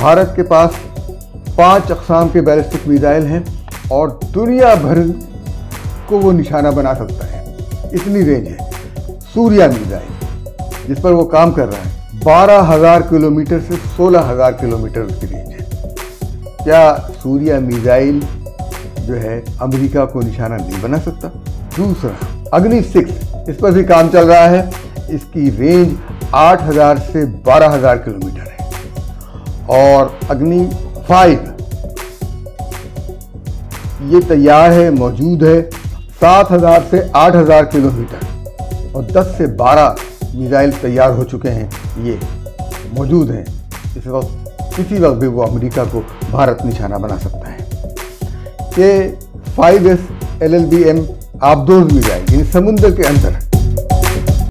भारत के पास 5 अक़साम के ballistic missile हैं और दुनिया भर को वो निशाना बना सकता है, इतनी रेंज है। सूर्या मिसाइल जिस पर वो काम कर रहा है 12,000 किलोमीटर से 16,000 किलोमीटर उसकी रेंज है। क्या सूर्या मिसाइल जो है अमेरिका को निशाना नहीं बना सकता? दूसरा अग्नि 6, इस पर भी काम चल रहा है। इसकी रेंज 8,000 से 12,000 किलोमीटर है। और अग्नि 5 ये तैयार है, मौजूद है, 7,000 से 8,000 किलोमीटर और 10 से 12 मिसाइल तैयार हो चुके हैं, ये मौजूद हैं। इस वक्त किसी वक्त भी वो अमेरिका को भारत निशाना बना सकता है। ये 5S LLBM आबदोज मिसाइल यानी समुद्र के अंदर